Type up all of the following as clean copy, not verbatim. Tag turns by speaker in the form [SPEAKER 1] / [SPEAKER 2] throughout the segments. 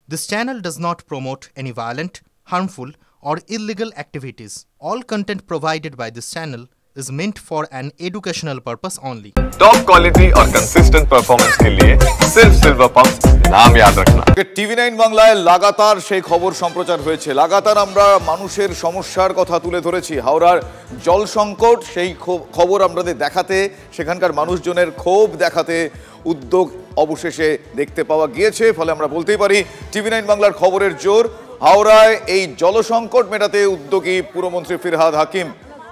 [SPEAKER 1] This channel does not promote any violent, harmful, or illegal activities. All content provided by this channel is meant for an educational purpose only.
[SPEAKER 2] Top quality और consistent performance के लिए सिर्फ silver pump नाम याद रखना। টিভি9 বাংলায় লাগাতার সেই খবর সম্প্রচার হয়েছে। লাগাতার আমরা মানুষের সমস্যার কথা তুলে ধরেছি। হাওড়ার জল সংকট সেই খবর আমাদের দেখাতে, সেখানকার মানুষজনের ক্ষোভ দেখাতে উদ্যোগ অবশেষে দেখতে পাওয়া গিয়েছে। ফলে আমরা বলতেই পারি টিভি9 বাংলার খবরের জোর। হাওড়ায় এই জল সংকট মেটাতে উদ্যোগী পুরমন্ত্রী ফিরহাদ হাকিম,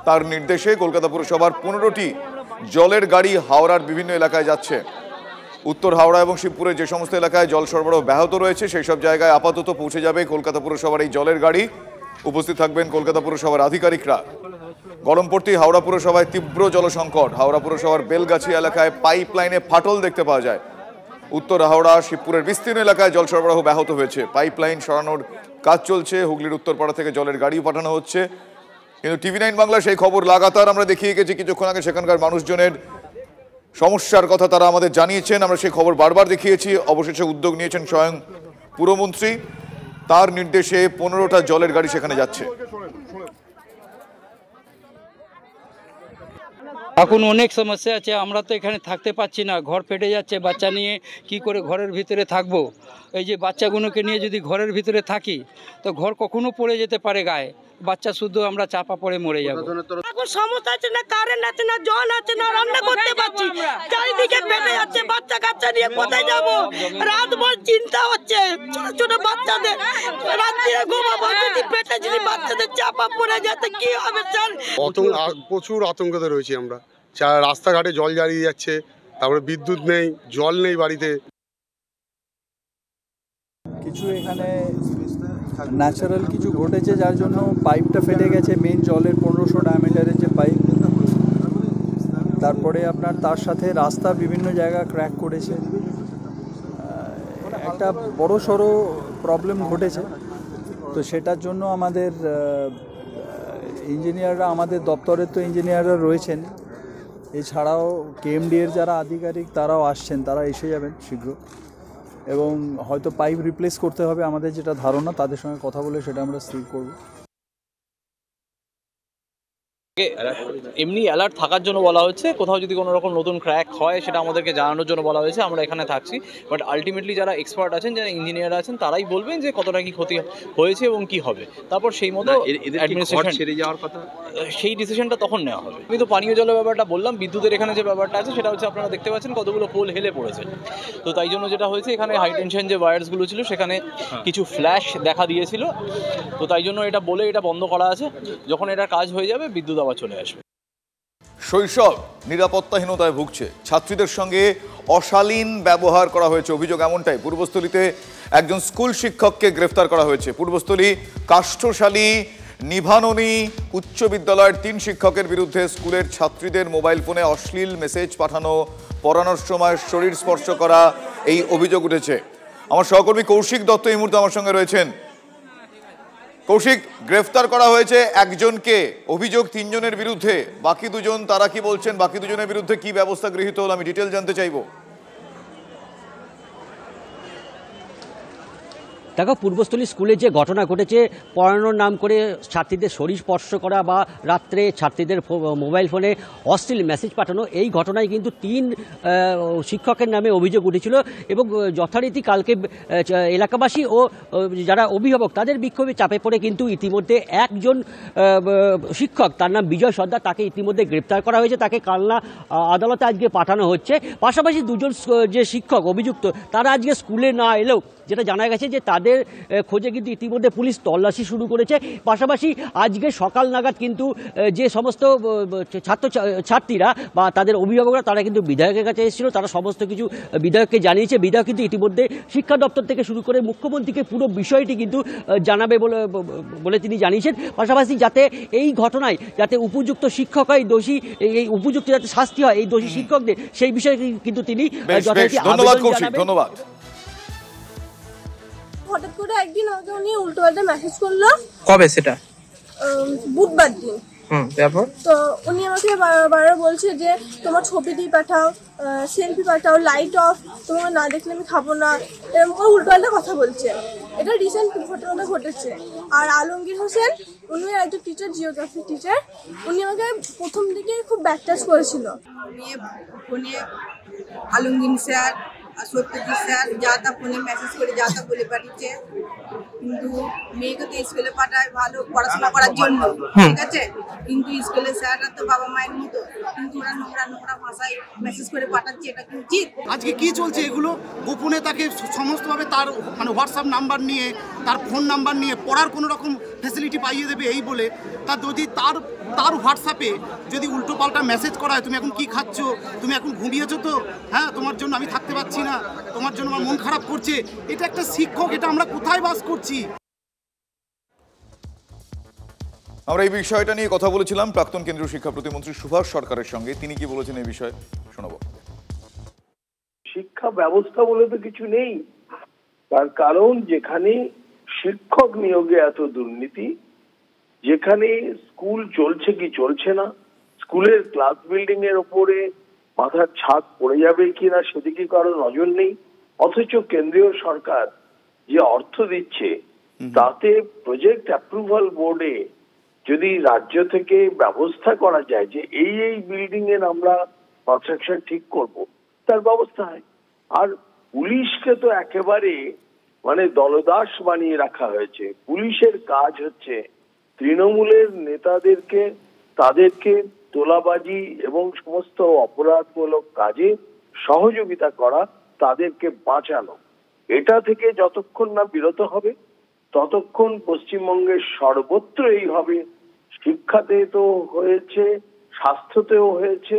[SPEAKER 2] তার নির্দেশে কলকাতা পুরসভার 15টি জলের গাড়ি হাওড়ার বিভিন্ন এলাকায় যাচ্ছে। উত্তর হাওড়া এবং শিবপুরের যে সমস্ত এলাকায় জল সরবরাহ ব্যাহত রয়েছে সেই সব জায়গায় আপাতত পৌঁছে যাবে কলকাতা পুরসভার এই জলের গাড়ি। উপস্থিত থাকবেন কলকাতা পুরসভার আধিকারিকরা। গরম পড়তেই হাওড়া পুরসভায় তীব্র জলসংকট। হাওড়া পুরসভার বেলগাছি এলাকায় পাইপ লাইনে ফাটল দেখতে পাওয়া যায়। উত্তর হাওড়া শিবপুরের বিস্তীর্ণ এলাকায় জল সরবরাহ ব্যাহত হয়েছে। পাইপ লাইন সরানোর কাজ চলছে। হুগলির উত্তরপাড়া থেকে জলের গাড়ি পাঠানো হচ্ছে। কিন্তু টিভি9 বাংলা সেই খবর লাগাতার আমরা দেখিয়ে গেছি কিছুক্ষণ আগে। সেখানকার মানুষজনের সমস্যার কথা তারা আমাদের জানিয়েছেন, আমরা সেই খবর বারবার দেখিয়েছি। অবশেষে উদ্যোগ নিয়েছেন স্বয়ং পুরমন্ত্রী, তার নির্দেশে 15টা জলের গাড়ি সেখানে যাচ্ছে।
[SPEAKER 3] এখন অনেক সমস্যা আছে, আমরা তো এখানে থাকতে পাচ্ছি না, ঘর ফেটে যাচ্ছে। বাচ্চা নিয়ে কি করে ঘরের ভিতরে থাকবো? এই যে বাচ্চাগুলোকে নিয়ে যদি ঘরের ভিতরে থাকি তো ঘর কখনো পড়ে যেতে পারে গায়ে, বাচ্চা শুধু আমরা চাপা পড়ে মরে যাবো।
[SPEAKER 4] এখন সমস্যা আছে, না কারেন্ট আছে, না জল আছে, না রান্না করতে পারছি, চারিদিকে ফেটে যাচ্ছে। বাচ্চা কাচ্চা নিয়ে কোথায় যাবো? রাত ভর চিন্তা হচ্ছে, ছোট ছোট বাচ্চাদের রাত্রিরে ঘুমাবো, যদি পেটে যদি বাচ্চাদের চাপা পড়ে যাচ্ছে কি হবে স্যার?
[SPEAKER 5] প্রচুর আতঙ্কতে রয়েছি আমরা। রাস্তাঘাটে জল দাঁড়িয়ে যাচ্ছে, তারপরে বিদ্যুৎ নেই, জল নেই বাড়িতে।
[SPEAKER 6] কিছু এখানে ন্যাচারাল কিছু ঘটেছে যার জন্য পাইপটা ফেটে গেছে, মেন জলের 1500 ডায়ামিটারের যে পাইপ। তারপরে আপনার তার সাথে রাস্তা বিভিন্ন জায়গা ক্র্যাক করেছে, একটা বড় সড়ো প্রবলেম ঘটেছে। তো সেটার জন্য আমাদের ইঞ্জিনিয়াররা, আমাদের দপ্তরের তো ইঞ্জিনিয়াররা রয়েছেন, এছাড়াও কেএমডি এর যারা আধিকারিক তারাও আসছেন, তারা এসে যাবেন শীঘ্র। এবং হয়তো পাইপ রিপ্লেস করতে হবে আমাদের যেটা ধারণা, তাদের সঙ্গে কথা বলে সেটা আমরা স্থির করব।
[SPEAKER 7] এমনি অ্যালার্ট থাকার জন্য বলা হচ্ছে, কোথাও যদি কোনো রকম নতুন ক্র্যাক হয় সেটা আমাদেরকে জানানোর জন্য বলা হয়েছে। আমরা এখানে থাকছি, বাট আলটিমেটলি যারা এক্সপার্ট আছেন, যারা ইঞ্জিনিয়ার আছেন, তারাই বলবেন যে কতটা কি ক্ষতি হয়েছে এবং কি হবে। তারপর সেই মতো অ্যাডমিনিস্ট্রেশন ছেড়ে যাওয়ার কথা, সেই ডিসিশনটা তখন নেওয়া হবে। আমি তো পানীয় জলের ব্যাপারটা বললাম, বিদ্যুতের এখানে যে ব্যাপারটা আছে সেটা হচ্ছে আপনারা দেখতে পাচ্ছেন কতগুলো পোল হেলে পড়েছে। তো তাই জন্য যেটা হয়েছে, এখানে হাই টেনশন যে ওয়্যারসগুলো ছিল সেখানে কিছু ফ্ল্যাশ দেখা দিয়েছিল। তো তাই জন্য এটা বলে এটা বন্ধ করা আছে। যখন এটা কাজ হয়ে যাবে বিদ্যুৎ আবার চলে আসবে।
[SPEAKER 2] শৈশব নিরাপত্তাহীনতায় ভুগছে, ছাত্রীদের সঙ্গে অশালীন ব্যবহার করা হয়েছে, অভিযোগ এমনটাই। পূর্বস্থলীতে একজন স্কুল শিক্ষককে গ্রেফতার করা হয়েছে। পূর্বস্থলী কাষ্ঠশালী নিভাননী উচ্চ বিদ্যালয়ের 3 শিক্ষকের বিরুদ্ধে স্কুলের ছাত্রীদের মোবাইল ফোনে অশ্লীল মেসেজ পাঠানো, পড়ানোর সময় শরীর স্পর্শ করা, এই অভিযোগ উঠেছে। আমার সহকর্মী কৌশিক দত্ত এই মুহূর্তে আমার সঙ্গে রয়েছেন। কৌশিক, গ্রেফতার করা হয়েছে একজনকে, অভিযোগ 3 জনের বিরুদ্ধে। বাকি 2 জন তারা কি বলছেন, বাকি 2 জনের বিরুদ্ধে কি ব্যবস্থা গৃহীত হল, আমি ডিটেল জানতে চাইবো।
[SPEAKER 8] দেখো, পূর্বস্থলী স্কুলে যে ঘটনা ঘটেছে, পড়ানোর নাম করে ছাত্রীদের শরীর স্পর্শ করা বা রাত্রে ছাত্রীদের মোবাইল ফোনে অশ্লীল মেসেজ পাঠানো, এই ঘটনায় কিন্তু 3 শিক্ষকের নামে অভিযোগ উঠেছিল। এবং যথারীতি কালকে এলাকাবাসী ও যারা অভিভাবক তাদের বিক্ষোভে চাপে পড়ে কিন্তু ইতিমধ্যে একজন শিক্ষক, তার নাম বিজয় সর্দার, তাকে ইতিমধ্যে গ্রেপ্তার করা হয়েছে। তাকে কালনা আদালতে আজকে পাঠানো হচ্ছে। পাশাপাশি 2 জন যে শিক্ষক অভিযুক্ত, তারা আজকে স্কুলে না এলেও যেটা জানা গেছে যে তাদের খোঁজে কিন্তু ইতিমধ্যে পুলিশ তল্লাশি শুরু করেছে। পাশাপাশি আজকে সকাল নাগাদ কিন্তু যে সমস্ত ছাত্রীরা বা তাদের অভিভাবকরা তারা কিন্তু বিধায়কের কাছে এসেছিল, তারা সমস্ত কিছু বিধায়ককে জানিয়েছে। বিধায়ক কিন্তু ইতিমধ্যে শিক্ষা দপ্তর থেকে শুরু করে মুখ্যমন্ত্রীকে পুরো বিষয়টি কিন্তু জানাবে বলে তিনি জানিয়েছেন। পাশাপাশি যাতে এই ঘটনায় যাতে উপযুক্ত শিক্ষক হয়, দোষী এই উপযুক্ত যাতে শাস্তি হয় এই দোষী শিক্ষকদের, সেই বিষয়ে কিন্তু তিনি যথারীতি আবেদন জানাবেন।
[SPEAKER 2] ধন্যবাদ।
[SPEAKER 4] হঠাৎ করে একদিন আমাকে উনি উল্টোপাল্টা মেসেজ করলো।
[SPEAKER 9] কবে সেটা?
[SPEAKER 4] বুধবার দিন।
[SPEAKER 9] তারপর
[SPEAKER 10] তো উনি আমাকে বারবার বলছে যে তোমার ছবি দিয়ে পাঠাও, সেলফি পাঠাও, লাইট অফ, তোমাকে না দেখলে আমি খাবো না, এরকম করে উল্টোপাল্টা কথা বলছে। এটা রিসেন্ট ঘটনাটা ঘটেছে। আর আলমগীর হোসেন, উনি একজন টিচার, জিওগ্রাফি টিচার, উনি আমাকে প্রথম দিকে খুব ব্যাকটাচ করেছিল।
[SPEAKER 11] ফোনে আলমগীর স্যার আর সত্যজিৎ স্যার যা তা ফোনে মেসেজ করে যা তা বলে পাঠিয়েছে, কিন্তু মেয়েকে তো স্কুলে পাঠায় ভালো পড়াশোনা করার জন্য, ঠিক আছে, কিন্তু স্কুলের স্যাররা তো বাবা মায়ের মতো, কিন্তু ওরা নোংরা নোংরা ভাষায় মেসেজ করে পাঠাচ্ছে, এটা কি উচিত?
[SPEAKER 12] আজকে কি চলছে এগুলো? গোপনে তাকে সমস্তভাবে তার মানে হোয়াটসঅ্যাপ নাম্বার নিয়ে, তার ফোন নাম্বার নিয়ে পড়ার কোনো রকম ফ্যাসিলিটি পাইয়ে দেবে এই বলে, তার যদি তার হোয়াটসঅ্যাপে যদি উল্টো পাল্টা মেসেজ করা হয়, তুমি এখন কি খাচ্ছ, তুমি এখন ঘুমিয়েছো তো, হ্যাঁ তোমার জন্য আমি থাকতে পারছি না, তোমার জন্য আমার মন খারাপ করছে, এটা একটা শিক্ষক, এটা আমরা কোথায় বাস করছি?
[SPEAKER 2] আমরা এই বিষয়টা নিয়ে কথা বলেছিলাম প্রাক্তন কেন্দ্রীয় শিক্ষা প্রতিমন্ত্রী সুভাষ সরকারের সঙ্গে। তিনি কি বলেছেন এই বিষয়ে শোনাবো।
[SPEAKER 13] শিক্ষা ব্যবস্থা বলে তো কিছু নেই, তার কারণ যেখানে শিক্ষক নিয়োগে এত দুর্নীতি, যেখানে স্কুল চলছে কি চলছে না, স্কুলের ক্লাস বিল্ডিং এর উপরে মাথার ছাদ পড়ে যাবে কিনা সেদিকে কারো নজর নেই, অথচ কেন্দ্রীয় সরকার যে অর্থ দিচ্ছে তাতে প্রজেক্ট অ্যাপ্রুভাল বোর্ডে যদি রাজ্য থেকে ব্যবস্থা করা যায় যে এই বিল্ডিং এর আমরা কনস্ট্রাকশন ঠিক করব, তার ব্যবস্থা হয়। আর পুলিশকে তো একেবারে মানে দলদাস বানিয়ে রাখা হয়েছে। পুলিশের কাজ হচ্ছে তৃণমূলের নেতাদেরকে, তাদেরকে তোলাবাজি এবং সমস্ত অপরাধমূলক কাজে সহযোগিতা করা, তাদেরকে বাঁচানো। এটা থেকে যতক্ষণ না বিরত হবে ততক্ষণ পশ্চিমবঙ্গের সর্বত্র এই হবে। শিক্ষাতে তো হয়েছে, স্বাস্থ্যতেও হয়েছে,